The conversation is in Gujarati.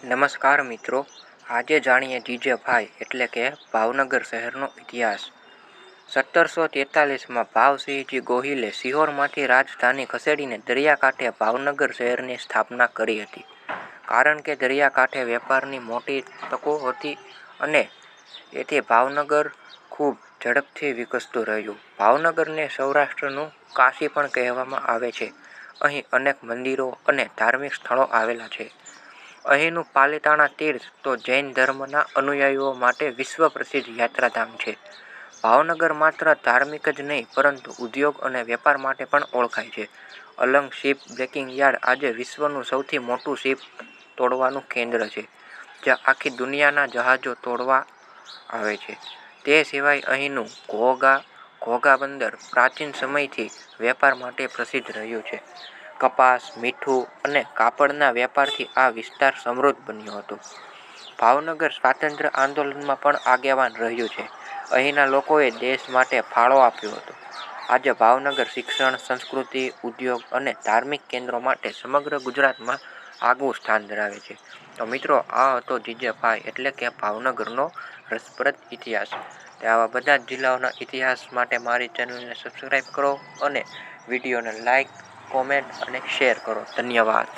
નમસ્કાર મિત્રો, આજે જાણીએ જીજેભાઈ એટલે કે ભાવનગર શહેરનો ઇતિહાસ। 1743માં ભાવસિંહજી ગોહિલે સિહોરમાંથી રાજધાની ખસેડીને દરિયાકાંઠે ભાવનગર શહેરની સ્થાપના કરી હતી। કારણ કે દરિયાકાંઠે વેપારની મોટી તકો હતી અને એથી ભાવનગર ખૂબ ઝડપથી વિકસતું રહ્યું। ભાવનગરને સૌરાષ્ટ્રનું કાશી પણ કહેવામાં આવે છે। અહીં અનેક મંદિરો અને ધાર્મિક સ્થળો આવેલા છે। અહીંનું પાલિતાણા તીર્થ તો જૈન ધર્મના અનુયાયીઓ માટે વિશ્વ પ્રસિદ્ધ યાત્રાધામ છે। ભાવનગર માત્ર ધાર્મિક જ નહીં પરંતુ ઉદ્યોગ અને વેપાર માટે પણ ઓળખાય છે। અલંગ શિપ બ્રેકિંગ યાર્ડ આજે વિશ્વનું સૌથી મોટું શિપ તોડવાનું કેન્દ્ર છે, જ્યાં આખી દુનિયાના જહાજો તોડવા આવે છે। તે સિવાય અહીંનું ઘોઘા બંદર પ્રાચીન સમયથી વેપાર માટે પ્રસિદ્ધ રહ્યું છે। કપાસ, મીઠું અને કાપડના વેપારથી આ વિસ્તાર સમૃદ્ધ બન્યો હતો। ભાવનગર સ્વાતંત્ર્ય આંદોલનમાં પણ આગેવાન રહ્યું છે। અહીંના લોકોએ દેશ માટે ફાળો આપ્યો હતો। આજે ભાવનગર શિક્ષણ, સંસ્કૃતિ, ઉદ્યોગ અને ધાર્મિક કેન્દ્રો માટે સમગ્ર ગુજરાતમાં આગવું સ્થાન ધરાવે છે। તો મિત્રો, આ હતો જીજેભાઈ એટલે કે ભાવનગરનો રસપ્રદ ઇતિહાસ। તો આવા બધા જ જિલ્લાઓના ઇતિહાસ માટે મારી ચેનલને સબસ્ક્રાઈબ કરો અને વિડીયોને લાઈક, કોમેન્ટ અને શેર કરો। ધન્યવાદ।